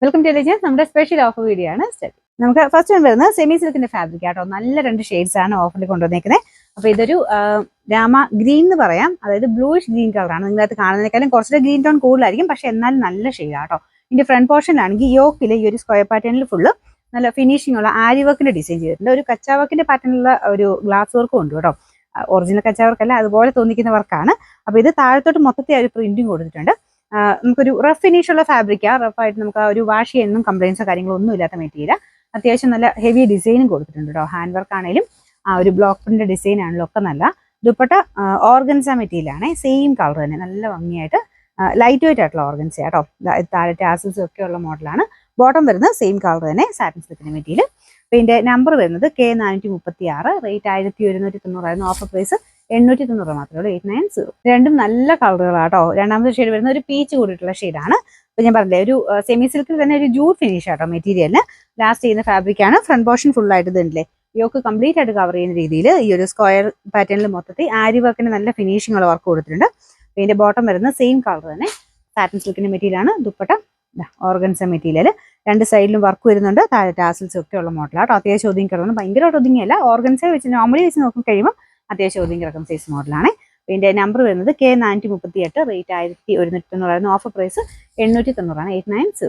Welcome to legends. നമ്മുടെ special offer video ആണ്. നമുക്ക് ഫസ്റ്റ് വൺ വരുന്നത് സെമി സിൽക്കിന്റെ ഫാബ്രിക് ആട്ടോ. നല്ല രണ്ട് ഷെയ്ഡ്സ് ആണ് ഓഫറിൽ കൊണ്ടുവന്നേക്കുന്നത്. അപ്പൊ ഇതൊരു രാമ ഗ്രീൻ എന്ന് പറയാം, അതായത് ബ്ലൂയിഷ് ഗ്രീൻ കളറാണ്. നിങ്ങളത് കാണുന്നതിനേക്കാളും കുറച്ചുകൂടെ ഗ്രീൻ ടോൺ കൂടുതലായിരിക്കും, പക്ഷെ എന്നാലും നല്ല ഷെയ്ഡാട്ടോ. ഇതിന്റെ ഫ്രണ്ട് പോർഷനിലാണെങ്കിൽ യോക്കിൽ ഈ ഒരു സ്ക്വയർ പാറ്റേണിൽ ഫുള്ള് നല്ല ഫിനിഷിംഗ് ഉള്ള ആരി വർക്കിന്റെ ഡിസൈൻ ചെയ്തിട്ടുണ്ട്. ഒരു കച്ചാവർക്കിന്റെ പാറ്റേണിലുള്ള ഒരു ഗ്ലാസ് വർക്കും ഉണ്ട് കേട്ടോ. ഒറിജിനൽ കച്ചാവർക്കല്ല, അതുപോലെ തോന്നിക്കുന്ന വർക്കാണ്. അപ്പൊ ഇത് താഴത്തോട്ട് മൊത്തത്തിൽ ഒരു പ്രിന്റിങ് കൊടുത്തിട്ടുണ്ട്. നമുക്കൊരു റഫ് ഫിനിഷ് ഉള്ള ഫാബ്രിക്കാണ്. റഫായിട്ട് നമുക്ക് ഒരു വാഷ് ചെയ്യുന്നതും കംപ്ലൈൻസോ കാര്യങ്ങളോ ഒന്നും ഇല്ലാത്ത മെറ്റീരിയൽ. അത്യാവശ്യം നല്ല ഹെവി ഡിസൈനും കൊടുത്തിട്ടുണ്ട് കേട്ടോ. ഹാൻഡ് വർക്ക് ആണെങ്കിലും ഒരു ബ്ലോക്ക് പ്രിന്റ് ഡിസൈൻ ആണെങ്കിലും ഒക്കെ നല്ല. ദുപ്പട്ട ഓർഗൻസ മെറ്റീരിയൽ ആണ്, സെയിം കളർ തന്നെ, നല്ല ഭംഗിയായിട്ട് ലൈറ്റ് വെയിറ്റ് ആയിട്ടുള്ള ഓർഗൻസ കേട്ടോ. താഴെ ടാസിൽസും ഒക്കെ ഉള്ള മോഡലാണ്. ബോട്ടം വരുന്നത് സെയിം കളർ തന്നെ, സാറ്റിൻ സിൽക്കിന്റെ മെറ്റീരിയൽ. അപ്പോൾ ഇതിന്റെ നമ്പർ വരുന്നത് K436, റേറ്റ് 1190 ഓഫർ പ്രൈസ് 890 മാത്രമേ ഉള്ളൂ, 890. രണ്ടും നല്ല കളറുകളാട്ടോ. രണ്ടാമത്തെ ഷെയ്ഡ് വരുന്ന ഒരു പീച്ച് കൂടിയിട്ടുള്ള ഷെയ്ഡാണ്. അപ്പൊ ഞാൻ പറഞ്ഞില്ലേ, ഒരു സെമി സിൽക്കിൽ തന്നെ ഒരു ജൂട്ട് ഫിനിഷ് ആട്ടോ മെറ്റീരിയലിന്. ലാസ്റ്റ് ചെയ്യുന്ന ഫാബ്രിക് ആണ്. ഫ്രണ്ട് പോർഷൻ ഫുൾ ആയിട്ട് ഇതുണ്ടല്ലേ, യോക്ക് കംപ്ലീറ്റ് ആയിട്ട് കവർ ചെയ്യുന്ന രീതിയിൽ ഈ ഒരു സ്ക്വയർ പാറ്റേണിൽ മൊത്തത്തിൽ ആരി വർക്കിന് നല്ല ഫിനിഷിംഗ് ഉള്ള വർക്ക് കൊടുത്തിട്ടുണ്ട്. ഇതിന്റെ ബോട്ടം വരുന്നത് സെയിം കളർ തന്നെ, സാറ്റിൻ സിൽക്കിന്റെ മെറ്റീരിയൽ ആണ്. ദുപ്പട്ട ഓർഗൻസ മെറ്റീരിയൽ, രണ്ട് സൈഡിലും വർക്ക് വരുന്നുണ്ട്. താഴെ ടാസിൽസ് ഒക്കെ ഉള്ള മോഡലാട്ടോ. അത്യാവശ്യം ഒതുങ്ങി കിടക്കണം, ഭയങ്കരമായിട്ട് ഒതുങ്ങിയല്ല. ഓർഗൻസ വെച്ച് നോർമലി വെച്ച് നോക്കി കഴിയുമ്പോൾ അത്യാവശ്യം ഒതുങ്ങി കിടക്കുന്ന സൈസ് മോഡലാണ്. ഇതിന്റെ നമ്പർ വരുന്നത് K438, റേറ്റ് 1190, ഓഫർ പ്രൈസ് 890, 890.